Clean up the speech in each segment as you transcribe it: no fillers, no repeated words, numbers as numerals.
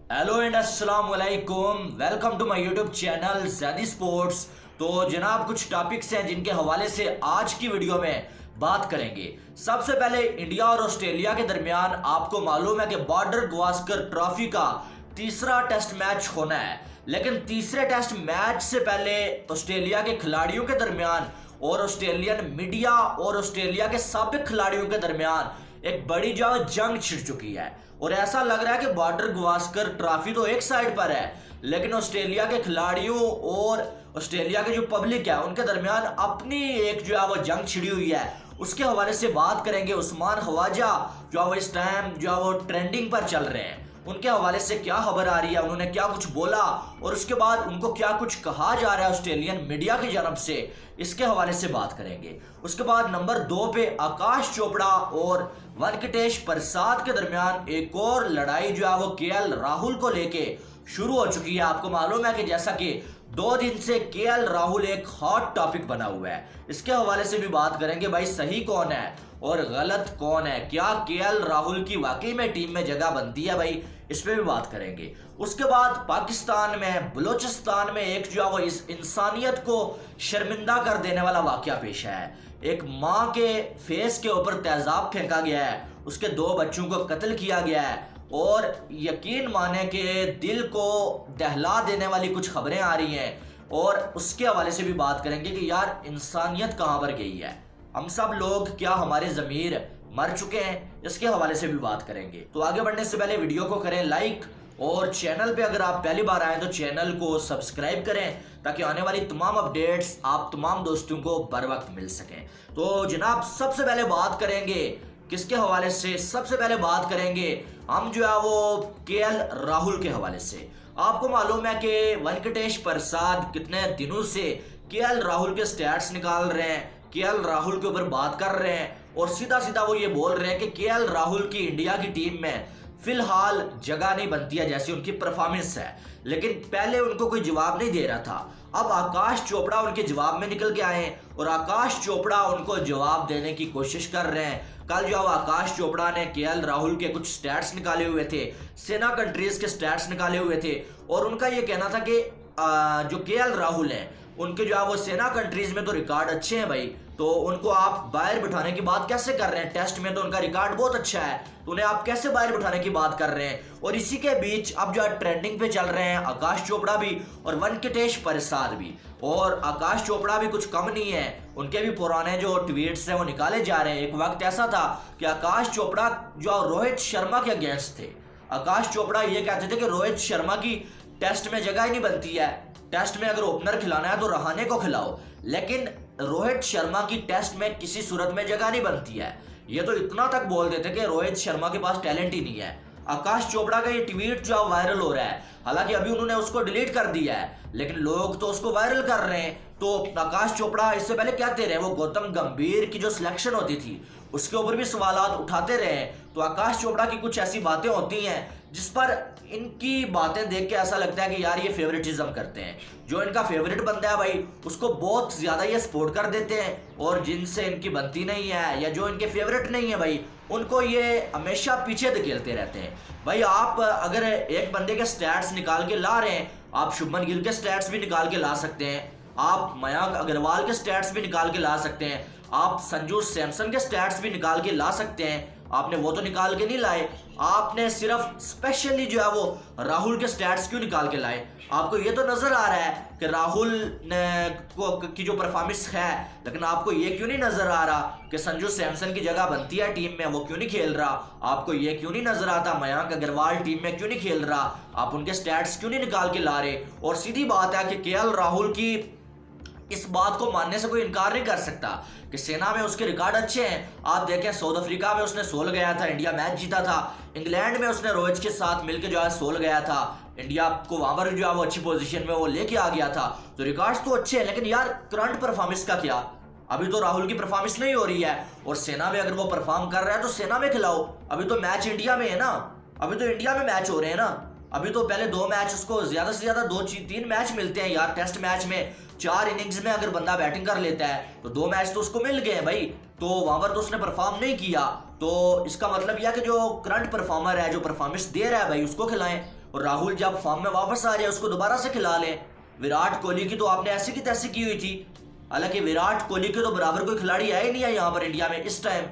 Hello and अस्सलाम वालेकुम। Welcome to my YouTube channel Zaidi sports. तो जनाब कुछ टॉपिक्स हैं जिनके हवाले से आज की वीडियो में बात करेंगे। सबसे पहले इंडिया और ऑस्ट्रेलिया के दरमियान आपको मालूम है कि बॉर्डर गावस्कर ट्रॉफी का तीसरा टेस्ट मैच होना है, लेकिन तीसरे टेस्ट मैच से पहले ऑस्ट्रेलिया के खिलाड़ियों के दरमियान और ऑस्ट्रेलियन मीडिया और ऑस्ट्रेलिया के साबिक खिलाड़ियों के दरमियान एक बड़ी जो जंग छिड़ चुकी है। और ऐसा लग रहा है कि बॉर्डर गावस्कर ट्रॉफी तो एक साइड पर है, लेकिन ऑस्ट्रेलिया के खिलाड़ियों और ऑस्ट्रेलिया की जो पब्लिक है उनके दरमियान अपनी एक जो है वो जंग छिड़ी हुई है। उसके हवाले से बात करेंगे। उस्मान ख्वाजा जो है वो इस टाइम जो है वो ट्रेंडिंग पर चल रहे हैं, उनके हवाले से क्या खबर आ रही है, उन्होंने क्या कुछ बोला और उसके बाद उनको क्या कुछ कहा जा रहा है ऑस्ट्रेलियन मीडिया की जानब से, इसके हवाले से बात करेंगे। उसके बाद नंबर 2 पे आकाश चोपड़ा और वेंकटेश प्रसाद के दरमियान एक और लड़ाई जो है वो केएल राहुल को लेके शुरू हो चुकी है। आपको मालूम है कि जैसा कि 2 दिन से केएल राहुल एक हॉट टॉपिक बना हुआ है, इसके हवाले से भी बात करेंगे। भाई सही कौन है और गलत कौन है, क्या केएल राहुल की वाकई में टीम में जगह बनती है, भाई इस पे भी बात करेंगे। उसके बाद पाकिस्तान में बलूचिस्तान में एक जो है वो इस इंसानियत को शर्मिंदा कर देने वाला वाकया पेश है। एक माँ के फेस के ऊपर तेजाब फेंका गया है, उसके 2 बच्चों को कत्ल किया गया है और यकीन माने कि दिल को दहला देने वाली कुछ खबरें आ रही हैं और उसके हवाले से भी बात करेंगे कि यार इंसानियत कहाँ पर गई है, हम सब लोग क्या हमारे ज़मीर मर चुके हैं, इसके हवाले से भी बात करेंगे। तो आगे बढ़ने से पहले वीडियो को करें लाइक और चैनल पे अगर आप पहली बार आए तो चैनल को सब्सक्राइब करें ताकि आने वाली तमाम अपडेट्स आप तमाम दोस्तों को बर वक्त मिल सकें। तो जनाब सबसे पहले बात करेंगे किसके हवाले से, सबसे पहले बात करेंगे हम जो है वो केएल राहुल के हवाले से। आपको मालूम है कि वेंकटेश प्रसाद कितने दिनों से केएल राहुल के स्टैट्स निकाल रहे हैं, केएल राहुल के ऊपर बात कर रहे हैं और सीधा सीधा वो ये बोल रहे हैं कि केएल राहुल की इंडिया की टीम में फिलहाल जगह नहीं बनती है जैसी उनकी परफॉर्मेंस है, लेकिन पहले उनको कोई जवाब नहीं दे रहा था। अब आकाश चोपड़ा उनके जवाब में निकल के आए और आकाश चोपड़ा उनको जवाब देने की कोशिश कर रहे हैं। कल जो आकाश चोपड़ा ने केएल राहुल के कुछ स्टैट्स निकाले हुए थे, सेना कंट्रीज के स्टैट्स निकाले हुए थे और उनका ये कहना था कि जो केएल राहुल हैं उनके जो है वो सेना कंट्रीज में तो रिकॉर्ड अच्छे हैं भाई, तो उनको आप बाहर बिठाने की बात कैसे कर रहे हैं, टेस्ट में तो उनका रिकॉर्ड बहुत अच्छा है, तो उन्हें आप कैसे बाहर बिठाने की बात कर रहे हैं। और इसी के बीच अब जो ट्रेंडिंग पे चल रहे हैं आकाश चोपड़ा भी और वेंकटेश प्रसाद भी। और आकाश चोपड़ा भी कुछ कम नहीं है, उनके भी पुराने जो ट्वीट्स हैं वो निकाले जा रहे हैं। एक वक्त ऐसा था कि आकाश चोपड़ा जो रोहित शर्मा के अगेंस्ट थे, आकाश चोपड़ा ये कहते थे कि रोहित शर्मा की टेस्ट में जगह ही नहीं बनती है, टेस्ट में अगर ओपनर खिलाना है तो रहाने को खिलाओ, लेकिन रोहित शर्मा की टेस्ट में किसी सूरत में जगह नहीं बनती है। ये तो इतना तक बोल देते कि रोहित शर्मा के पास टैलेंट ही नहीं है। आकाश चोपड़ा का ये ट्वीट जो वायरल हो रहा है, हालांकि अभी उन्होंने उसको डिलीट कर दिया है, लेकिन लोग तो उसको वायरल कर रहे हैं। तो आकाश चोपड़ा इससे पहले कहते रहे वो गौतम गंभीर की जो सिलेक्शन होती थी उसके ऊपर भी सवालात उठाते रहे। तो आकाश चोपड़ा की कुछ ऐसी बातें होती हैं जिस पर इनकी बातें देख के ऐसा लगता है कि यार ये फेवरेटिज्म करते हैं, जो इनका फेवरेट बंदा है भाई उसको बहुत ज्यादा ये सपोर्ट कर देते हैं और जिनसे इनकी बनती नहीं है या जो इनके फेवरेट नहीं है भाई उनको ये हमेशा पीछे धकेलते रहते हैं। भाई आप अगर एक बंदे के स्टैट्स निकाल के ला रहे हैं, आप शुभमन गिल के स्टैट्स भी निकाल के ला सकते हैं, आप मयंक अग्रवाल के स्टैट्स भी निकाल के ला सकते हैं, आप संजू सैमसन के स्टैट्स भी निकाल के ला सकते हैं। आपने वो तो निकाल के नहीं लाए, आपने सिर्फ स्पेशली जो है वो राहुल के स्टैट्स क्यों निकाल के लाए। आपको ये तो नजर आ रहा है कि राहुल की जो परफॉर्मेंस है, लेकिन आपको ये क्यों नहीं नजर आ रहा कि संजू सैमसन की जगह बनती है टीम में, वो क्यों नहीं खेल रहा। आपको ये क्यों नहीं नजर आता मयंक अग्रवाल टीम में क्यों नहीं खेल रहा, आप उनके स्टैट्स क्यों नहीं निकाल के ला रहे। और सीधी बात है कि केएल राहुल की इस बात को मानने से कोई इनकार नहीं कर सकता कि सेना में उसके रिकॉर्ड अच्छे हैं। आप देखें साउथ अफ्रीका में उसने 16 गया था, इंडिया मैच जीता था, इंग्लैंड में उसने रोहित के साथ मिलकर जो है 16 गया था, इंडिया को वहां पर जो है वो अच्छी पोजीशन में वो लेके आ गया था। तो रिकॉर्ड्स तो अच्छे हैं, लेकिन यार करंट परफॉर्मेंस का क्या, अभी तो राहुल की परफॉर्मेंस नहीं हो रही है और सेना में अगर वो परफॉर्म कर रहा है तो सेना में खिलाओ। अभी तो मैच इंडिया में है ना, अभी तो इंडिया में मैच हो रहे हैं ना, अभी तो पहले 2 मैच उसको ज्यादा से ज्यादा 2-3 मैच मिलते हैं यार। टेस्ट मैच में 4 इनिंग्स में अगर बंदा बैटिंग कर लेता है तो 2 मैच तो उसको मिल गए भाई, तो वहां पर तो उसने परफॉर्म नहीं किया। तो इसका मतलब यह कि जो करंट परफॉर्मर है, जो परफॉर्मेंस दे रहा है भाई, उसको खिलाएं। और राहुल जब फॉर्म में वापस आ जाए उसको दोबारा से खिला लें। विराट कोहली की तो आपने ऐसी की तैसी की हुई थी, हालांकि विराट कोहली के तो बराबर कोई खिलाड़ी है ही नहीं है यहाँ पर इंडिया में इस टाइम।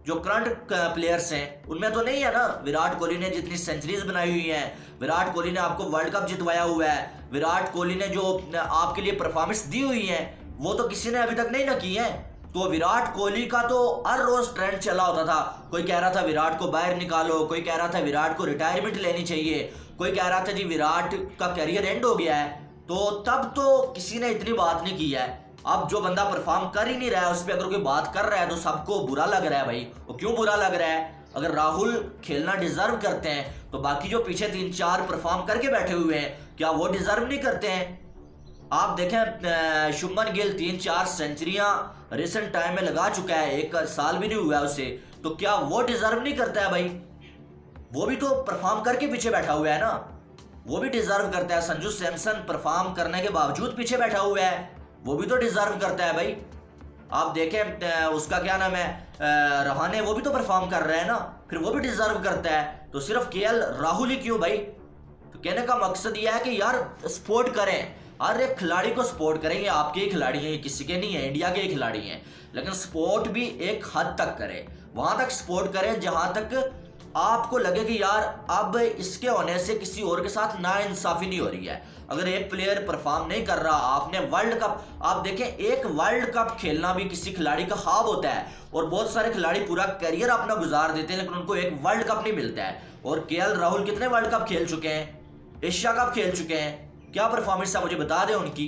जो करंट प्लेयर्स हैं उनमें तो नहीं है ना। विराट कोहली ने जितनी सेंचुरीज बनाई हुई हैं, विराट कोहली ने आपको वर्ल्ड कप जितवाया हुआ है, विराट कोहली ने जो आपके लिए परफॉर्मेंस दी हुई है वो तो किसी ने अभी तक नहीं ना की है। तो विराट कोहली का तो हर रोज ट्रेंड चला होता था। कोई कह रहा था विराट को बाहर निकालो, कोई कह रहा था विराट को रिटायरमेंट लेनी चाहिए, कोई कह रहा था जी विराट का करियर एंड हो गया है। तो तब तो किसी ने इतनी बात नहीं की है। अब जो बंदा परफॉर्म कर ही नहीं रहा है उस पर अगर कोई बात कर रहा है तो सबको बुरा लग रहा है भाई। वो क्यों बुरा लग रहा है? अगर राहुल खेलना डिजर्व करते हैं तो बाकी जो पीछे 3-4 परफॉर्म करके बैठे हुए हैं क्या वो डिजर्व नहीं करते हैं? आप देखें शुभमन गिल 3-4 सेंचुरियां रिसेंट टाइम में लगा चुका है, 1 साल भी नहीं हुआ है उसे, तो क्या वो डिजर्व नहीं करता है भाई? वो भी तो परफॉर्म करके पीछे बैठा हुआ है ना, वो भी डिजर्व करता है। संजू सैमसन परफॉर्म करने के बावजूद पीछे बैठा हुआ है, वो भी तो डिजर्व करता है भाई। आप देखें उसका क्या नाम है रहाणे, वो भी तो परफॉर्म कर रहा है ना, फिर वो भी डिजर्व करता है। तो सिर्फ केएल राहुल ही क्यों भाई? तो कहने का मकसद यह है कि यार सपोर्ट करें, हर एक खिलाड़ी को सपोर्ट करें। ये आपके ही खिलाड़ी हैं, किसी के नहीं है, इंडिया के ही खिलाड़ी हैं, लेकिन सपोर्ट भी एक हद तक करें। वहां तक सपोर्ट करें जहां तक आपको लगे कि यार अब इसके होने से किसी और के साथ नाइंसाफी नहीं हो रही है। अगर एक प्लेयर परफॉर्म नहीं कर रहा, आपने वर्ल्ड कप, आप देखें एक वर्ल्ड कप खेलना भी किसी खिलाड़ी का ख्वाब होता है, और बहुत सारे खिलाड़ी पूरा करियर अपना गुजार देते हैं लेकिन उनको एक वर्ल्ड कप नहीं मिलता है। और केएल राहुल कितने वर्ल्ड कप खेल चुके हैं, एशिया कप खेल चुके हैं, क्या परफॉर्मेंस है मुझे बता दें उनकी?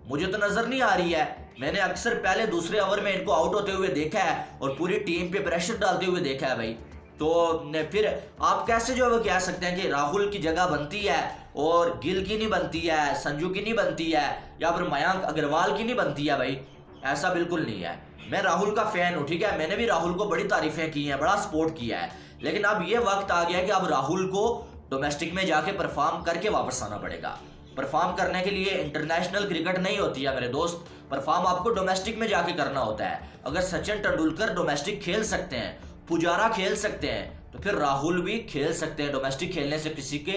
मुझे तो नजर नहीं आ रही है। मैंने अक्सर पहले दूसरे ओवर में इनको आउट होते हुए देखा है और पूरी टीम पे प्रेशर डालते हुए देखा है भाई। तो फिर आप कैसे जो है वो कह सकते हैं कि राहुल की जगह बनती है और गिल की नहीं बनती है, संजू की नहीं बनती है, या फिर मयंक अग्रवाल की नहीं बनती है भाई? ऐसा बिल्कुल नहीं है। मैं राहुल का फैन हूँ, ठीक है, मैंने भी राहुल को बड़ी तारीफें की हैं, बड़ा सपोर्ट किया है, लेकिन अब ये वक्त आ गया है कि अब राहुल को डोमेस्टिक में जाके परफॉर्म करके वापस आना पड़ेगा। परफॉर्म करने के लिए इंटरनेशनल क्रिकेट नहीं होती है मेरे दोस्त, परफॉर्म आपको डोमेस्टिक में जाके करना होता है। अगर सचिन तेंदुलकर डोमेस्टिक खेल सकते हैं, पुजारा खेल सकते हैं, तो फिर राहुल भी खेल सकते हैं। डोमेस्टिक खेलने से किसी के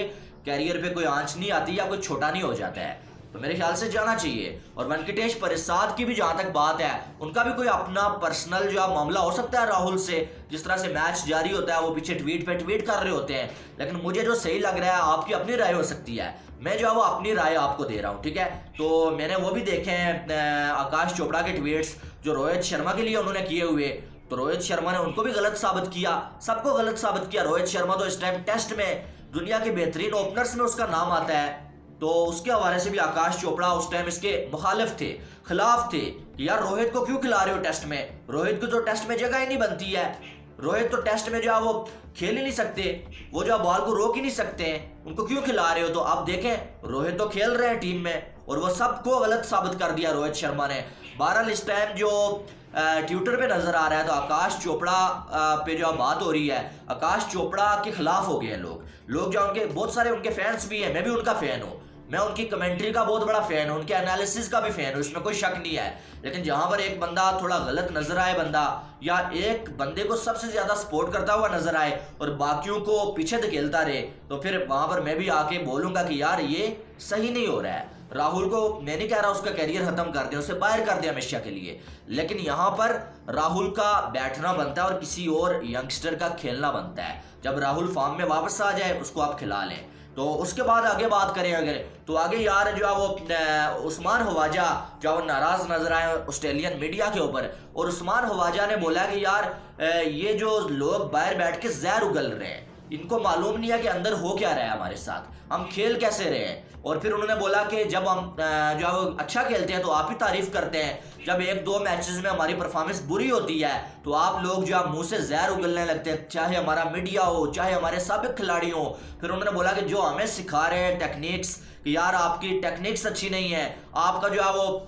कैरियर पे कोई आंच नहीं आती या कोई छोटा नहीं हो जाता है, तो मेरे ख्याल से जाना चाहिए। और वेंकटेश प्रसाद की भी जहां तक बात है, उनका भी कोई अपना पर्सनल जो मामला हो सकता है राहुल से। जिस तरह से मैच जारी होता है वो पीछे ट्वीट पे ट्वीट कर रहे होते हैं, लेकिन मुझे जो सही लग रहा है, आपकी अपनी राय हो सकती है, मैं जो है वो अपनी राय आपको दे रहा हूँ, ठीक है। तो मैंने वो भी देखे हैं आकाश चोपड़ा के ट्वीट्स जो रोहित शर्मा के लिए उन्होंने किए हुए, तो रोहित शर्मा ने उनको भी गलत साबित किया, सबको गलत साबित किया। रोहित शर्मा तो इस टाइम टेस्ट में दुनिया के बेहतरीन ओपनर्स में उसका नाम आता है, तो उसके हवाले से भी आकाश चोपड़ा उस टाइम इसके मुखालिफ थे, खिलाफ थे कि यार रोहित को क्यों खिला रहे हो टेस्ट में, रोहित को तो टेस्ट में जगह ही नहीं बनती है, रोहित तो टेस्ट में जो है वो खेल ही नहीं सकते, वो जो बॉल को रोक ही नहीं सकते, उनको क्यों खिला रहे हो? तो आप देखें रोहित तो खेल रहे हैं टीम में, और वो सबको गलत साबित कर दिया रोहित शर्मा ने। बहरहाल इस टाइम जो ट्विटर पे नजर आ रहा है तो आकाश चोपड़ा पे जो बात हो रही है, आकाश चोपड़ा के खिलाफ हो गए हैं लोग जो उनके बहुत सारे उनके फैंस भी हैं, मैं भी उनका फैन हूँ, मैं उनकी कमेंट्री का बहुत बड़ा फैन हूँ, उनके एनालिसिस का भी फैन हूँ, इसमें कोई शक नहीं है। लेकिन जहां पर एक बंदा थोड़ा गलत नजर आए, बंदा या एक बंदे को सबसे ज्यादा सपोर्ट करता हुआ नजर आए और बाकियों को पीछे धकेलता रहे, तो फिर वहां पर मैं भी आके बोलूंगा कि यार ये सही नहीं हो रहा है। राहुल को मैं नहीं कह रहा उसका कैरियर खत्म कर दे, उसे बाहर कर दे हमेशा के लिए, लेकिन यहाँ पर राहुल का बैठना बनता है और किसी और यंगस्टर का खेलना बनता है। जब राहुल फॉर्म में वापस आ जाए उसको आप खिला लें, तो उसके बाद आगे बात करें अगर, तो आगे यार जो है वो उस्मान ख्वाजा जो वो नाराज नजर आए ऑस्ट्रेलियन मीडिया के ऊपर, और उस्मान ख्वाजा ने बोला कि यार ये जो लोग बाहर बैठ के जहर उगल रहे हैं, इनको मालूम नहीं है कि अंदर हो क्या रहा है हमारे साथ, हम खेल कैसे रहे हैं। और फिर उन्होंने बोला कि जब हम जो है वो अच्छा खेलते हैं तो आप ही तारीफ करते हैं, जब 1-2 मैचेस में हमारी परफॉर्मेंस बुरी होती है तो आप लोग जो है मुंह से जहर उगलने लगते हैं, चाहे हमारा मीडिया हो चाहे हमारे साबिक खिलाड़ी हो। फिर उन्होंने बोला कि जो हमें सिखा रहे हैं टेक्निक्स, कि यार आपकी टेक्निक्स अच्छी नहीं है, आपका जो है वो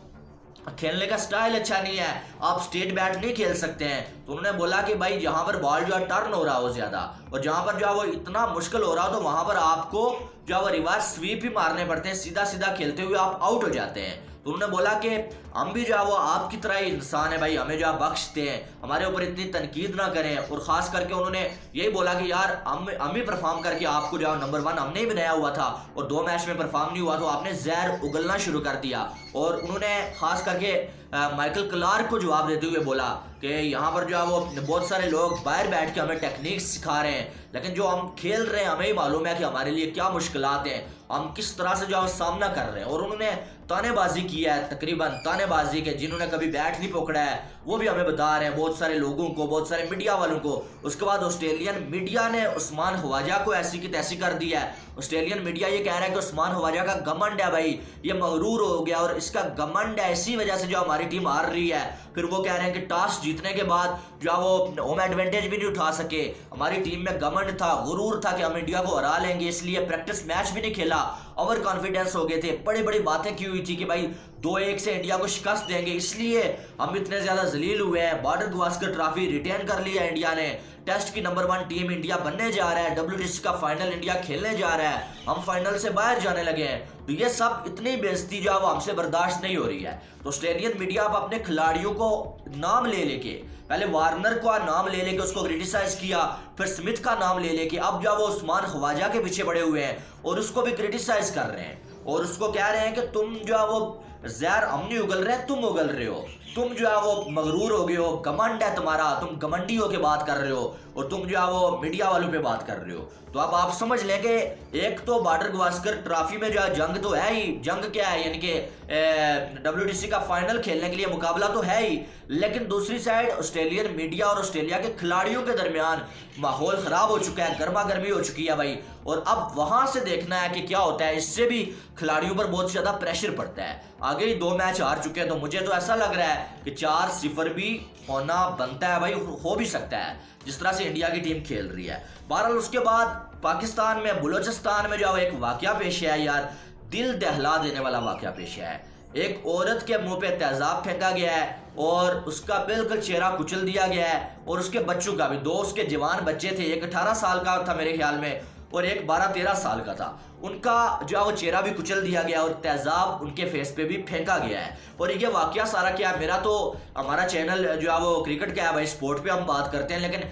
खेलने का स्टाइल अच्छा नहीं है, आप स्टेट बैट नहीं खेल सकते हैं। तो उन्होंने बोला कि भाई जहां पर बॉल जो है टर्न हो रहा हो ज्यादा, और जहां पर जो है वो इतना मुश्किल हो रहा हो, तो वहां पर आपको जो है वो रिवर्स स्वीप ही मारने पड़ते हैं, सीधा सीधा खेलते हुए आप आउट हो जाते हैं। तो उन्होंने बोला कि हम भी जो है वो आपकी तरह ही इंसान है भाई, हमें जो है बख्शते हैं, हमारे ऊपर इतनी तनकीद ना करें। और ख़ास करके उन्होंने यही बोला कि यार हम ही परफॉर्म करके आपको जो है नंबर 1 हमने ही बनाया हुआ था और 2 मैच में परफॉर्म नहीं हुआ तो आपने जहर उगलना शुरू कर दिया। और उन्होंने खास करके माइकल क्लार्क को जवाब देते हुए बोला कि यहाँ पर जो है वो बहुत सारे लोग बाहर बैठ के हमें टेक्निक्स सिखा रहे हैं, लेकिन जो हम खेल रहे हैं हमें ही मालूम है कि हमारे लिए क्या मुश्किलात हैं, हम किस तरह से जो है सामना कर रहे हैं। और उन्होंने तानेबाजी किया है, तकरीबन तानेबाजी के जिन्होंने कभी बैट नहीं पकड़ा है वो भी हमें बता रहे हैं, बहुत सारे लोगों को, बहुत सारे मीडिया वालों को। उसके बाद ऑस्ट्रेलियन मीडिया ने उस्मान ख्वाजा को ऐसी की तैसी कर दिया है। ऑस्ट्रेलियन मीडिया ये कह रहा है कि उस्मान ख्वाजा का घमंड है भाई, ये मगरूर हो गया और इसका घमंड है, इसी वजह से जो हमारी टीम हार रही है। फिर वो कह रहे हैं कि टॉस जीतने के बाद जो वो होम एडवांटेज भी नहीं उठा सके, हमारी टीम में घमंड था, गुरूर था कि हम इंडिया को हरा लेंगे, इसलिए प्रैक्टिस मैच भी नहीं खेला, ओवर कॉन्फिडेंस हो गए थे, बड़ी बड़ी बातें की हुई थी कि भाई 2-1 से इंडिया को शिकस्त देंगे, इसलिए हम इतने ज्यादा जलील हुए हैं। बॉर्डर गवास्कर ट्रॉफी रिटेन कर लिया इंडिया ने, टेस्ट की नंबर 1 टीम इंडिया बनने जा रहा है, WTC का फाइनल इंडिया खेलने जा रहा है, हम फाइनल से बाहर जाने लगे हैं। तो ये सब इतनी बेइज्जती जो है वो हमसे बर्दाश्त नहीं हो रही है। तो ऑस्ट्रेलियन मीडिया अब अपने खिलाड़ियों को नाम ले लेके, पहले वार्नर का नाम ले लेके उसको क्रिटिसाइज किया, फिर स्मिथ का नाम ले लेके अब जो वो उस्मान ख्वाजा के पीछे पड़े हुए हैं और उसको भी क्रिटिसाइज कर रहे हैं और उसको कह रहे हैं कि तुम जो है वो जहर हम नहीं उगल रहे, तुम उगल रहे हो, तुम जो है वो मगरूर हो गए हो, घमंड है तुम्हारा, तुम घमंडी होके बात कर रहे हो और तुम जो है वो मीडिया वालों पे बात कर रहे हो। तो अब आप समझ लें कि एक तो बॉर्डर गवास्कर ट्रॉफी में जो है जंग तो है ही, जंग क्या है यानी कि WTC का फाइनल खेलने के लिए मुकाबला तो है ही, लेकिन दूसरी साइड ऑस्ट्रेलियन मीडिया और ऑस्ट्रेलिया के खिलाड़ियों के दरमियान माहौल खराब हो चुका है, गर्मा गर्मी हो चुकी है भाई। और अब वहां से देखना है कि क्या होता है, इससे भी खिलाड़ियों पर बहुत ज्यादा प्रेशर पड़ता है। आगे ही 2 मैच हार चुके हैं तो मुझे तो ऐसा लग रहा है कि 4-0 भी होना बनता है भाई, हो भी सकता है जिस तरह से इंडिया की टीम खेल रही है। बहरहाल उसके बाद पाकिस्तान में बलूचिस्तान में जो एक वाकया पेश आया यार, दिल दहला देने वाला वाकया पेश आया है। एक औरत के मुंह पे तेजाब फेंका गया है और उसका बिल्कुल चेहरा कुचल दिया गया है और उसके बच्चों का भी, 2 उसके जवान बच्चे थे, एक 18 साल का था मेरे ख्याल में और एक 12-13 साल का था, उनका जो है वो चेहरा भी कुचल दिया गया और तेजाब उनके फेस पे भी फेंका गया है। और ये वाकया सारा क्या, मेरा तो हमारा चैनल जो है वो क्रिकेट का है भाई, स्पोर्ट पे हम बात करते हैं, लेकिन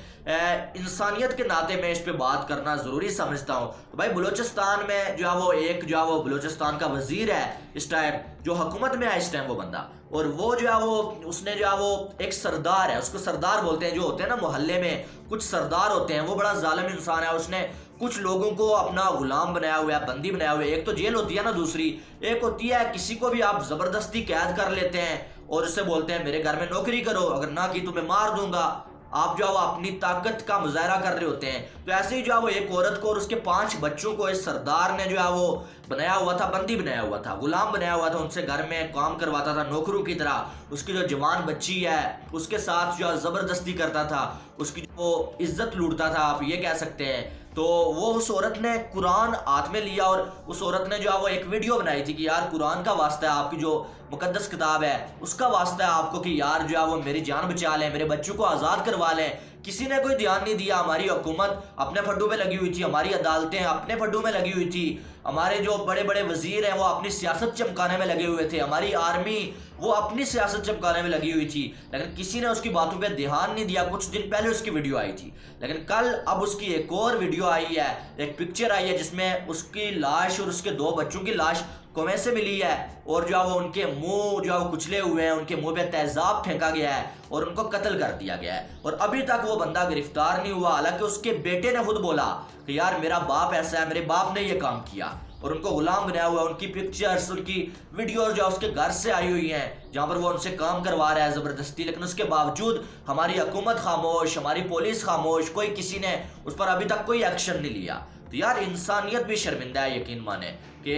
इंसानियत के नाते मैं इस पे बात करना जरूरी समझता हूँ। तो भाई बलूचिस्तान में जो है वो एक जो है वो बलूचिस्तान का वजीर है इस टाइम, जो हुकूमत में है इस टाइम वो बंदा, और वो जो है वो उसने जो है वो एक सरदार है, उसको सरदार बोलते हैं, जो होते हैं ना मोहल्ले में कुछ सरदार होते हैं, वो बड़ा जालिम इंसान है। उसने कुछ लोगों को अपना गुलाम बनाया हुआ है, बंदी बनाया हुआ है। एक तो जेल होती है ना, दूसरी एक होती है किसी को भी आप जबरदस्ती कैद कर लेते हैं और उससे बोलते हैं मेरे घर में नौकरी करो, अगर ना की तुम्हें मार दूंगा, आप जो है वो अपनी ताकत का मुजाहरा कर रहे होते हैं। तो ऐसे ही जो है वो एक औरत को और उसके 5 बच्चों को इस सरदार ने जो है वो बनाया हुआ था, बंदी बनाया हुआ था, गुलाम बनाया हुआ था, उनसे घर में काम करवाता था नौकरों की तरह। उसकी जो जवान बच्ची है उसके साथ जो है जबरदस्ती करता था, उसकी वो इज्जत लूटता था, आप ये कह सकते हैं। तो वो उस औरत ने कुरान हाथ में लिया और उस औरत ने जो है वो एक वीडियो बनाई थी कि यार कुरान का वास्ता है, आपकी जो मुकद्दस किताब है उसका वास्ता है आपको कि यार जो है वो मेरी जान बचा लें, मेरे बच्चों को आज़ाद करवा लें। किसी ने कोई ध्यान नहीं दिया, हमारी हुकूमत अपने फड्डू में लगी हुई थी, हमारी अदालतें अपने फड्डू में लगी हुई थी, हमारे जो बड़े बड़े वजीर हैं वो अपनी सियासत चमकाने में लगे हुए थे, हमारी आर्मी वो अपनी सियासत चमकाने में लगी हुई थी, लेकिन किसी ने उसकी बातों पे ध्यान नहीं दिया। कुछ दिन पहले उसकी वीडियो आई थी, लेकिन कल अब उसकी एक और वीडियो आई है, एक पिक्चर आई है जिसमें उसकी लाश और उसके 2 बच्चों की लाश कुएं से मिली है और जो है वो उनके मुंह जो है वो कुचले हुए हैं, उनके मुंह पे तेजाब फेंका गया है और उनको कत्ल कर दिया गया है। और अभी तक वो बंदा गिरफ्तार नहीं हुआ, हालांकि उसके बेटे ने खुद बोला कि यार मेरा बाप ऐसा है, मेरे बाप ने ये काम किया, और उनको गुलाम बनाया हुआ है। उनकी पिक्चर्स, उनकी वीडियोस जो उसके घर से आई हुई हैं जहां पर वो उनसे काम करवा रहा है जबरदस्ती, लेकिन उसके बावजूद हमारी हुकूमत खामोश, हमारी पुलिस खामोश, कोई किसी ने उस पर अभी तक कोई एक्शन नहीं लिया। तो यार इंसानियत भी शर्मिंदा है, यकीन माने कि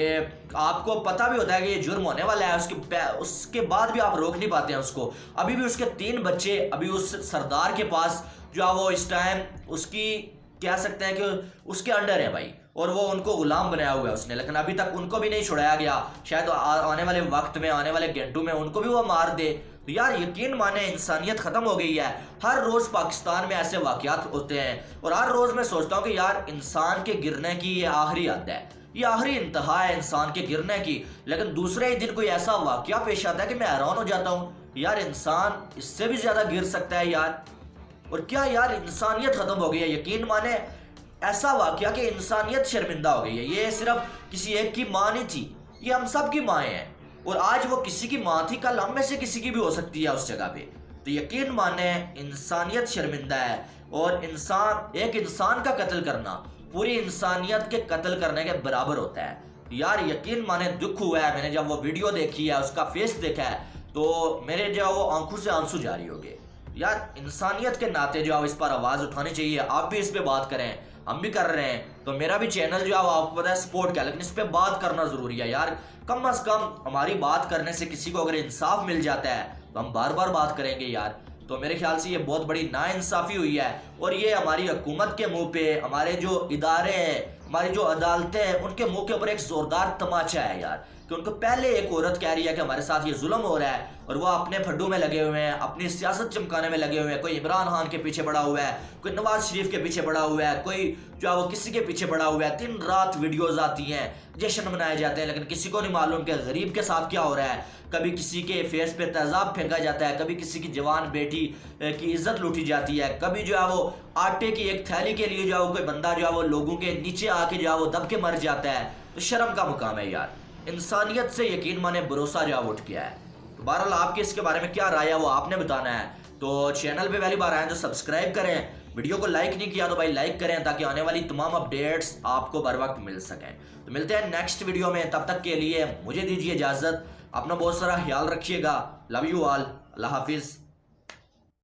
आपको पता भी होता है कि ये जुर्म होने वाला है, उसके बाद भी आप रोक नहीं पाते हैं उसको। अभी भी उसके 3 बच्चे अभी उस सरदार के पास जो है वो इस टाइम उसकी कह सकते हैं कि उसके अंडर है भाई, और वो उनको गुलाम बनाया हुआ है उसने, लेकिन अभी तक उनको भी नहीं छुड़ाया गया। शायद आने वाले वक्त में, आने वाले घंटों में उनको भी वो मार दे। तो यार यकीन माने इंसानियत खत्म हो गई है। हर रोज पाकिस्तान में ऐसे वाकयात होते हैं और हर रोज मैं सोचता हूँ कि यार इंसान के गिरने की ये आखिरी हद है। ये आखिरी इंतहा है इंसान के गिरने की। लेकिन दूसरे ही दिन कोई ऐसा वाकया पेश आता है कि मैं हैरान हो जाता हूँ, यार इंसान इससे भी ज्यादा गिर सकता है यार। और क्या यार इंसानियत खत्म हो गई है। यकीन माने ऐसा वाकया कि इंसानियत शर्मिंदा हो गई है। ये सिर्फ किसी एक की माँ नहीं थी, ये हम सब की माएँ हैं। और आज वो किसी की माँ थी, कल हम में से किसी की भी हो सकती है उस जगह पे। तो यकीन माने इंसानियत शर्मिंदा है। और एक इंसान का कत्ल करना पूरी इंसानियत के कत्ल करने के बराबर होता है। यार यकीन माने दुख हुआ है, मैंने जब वो वीडियो देखी है, उसका फेस देखा है, तो मेरे जो वो आंखों से आंसू जारी हो गए। यार इंसानियत के नाते जो इस पर आवाज उठानी चाहिए। आप भी इस पे बात करें, हम भी कर रहे हैं। तो मेरा भी चैनल जो है आपको पता है सपोर्ट क्या, लेकिन इस पे बात करना जरूरी है यार। कम से कम हमारी बात करने से किसी को अगर इंसाफ मिल जाता है तो हम बार बार बात करेंगे यार। तो मेरे ख्याल से ये बहुत बड़ी नाइंसाफी हुई है। और ये हमारी हुकूमत के मुंह पे, हमारे जो इदारे हैं, हमारी जो अदालतें हैं, उनके मुंह के ऊपर एक जोरदार तमाचा है यार। कि उनको पहले एक औरत कह रही है कि हमारे साथ ये जुल्म हो रहा है, और वो अपने फड्डू में लगे हुए हैं, अपनी सियासत चमकाने में लगे हुए हैं। कोई इमरान खान के पीछे पड़ा हुआ है, कोई नवाज शरीफ के पीछे पड़ा हुआ है, कोई जो है वो किसी के पीछे पड़ा हुआ है। दिन रात वीडियोज आती हैं, जश्न मनाए जाते हैं, लेकिन किसी को नहीं मालूम कि गरीब के साथ क्या हो रहा है। कभी किसी के फेस पे तेजाब फेंका जाता है, कभी किसी की जवान बेटी की इज्जत लूटी जाती है, कभी जो है वो आटे की एक थैली के लिए जो है कोई बंदा जो है वो लोगों के नीचे आके जो है वो दब के मर जाता है। तो शर्म का मुकाम है यार। इंसानियत से यकीन माने भरोसा जो उठ गया है। तो बहरहाल आपके इसके बारे में क्या राय है वो आपने बताना है। तो चैनल पे पहली बार आए तो सब्सक्राइब करें, वीडियो को लाइक नहीं किया तो भाई लाइक करें, ताकि आने वाली तमाम अपडेट्स आपको बर वक्त मिल सकें। तो मिलते हैं नेक्स्ट वीडियो में, तब तक के लिए मुझे दीजिए इजाजत। अपना बहुत सारा ख्याल रखिएगा। Love you all. Allah Hafiz.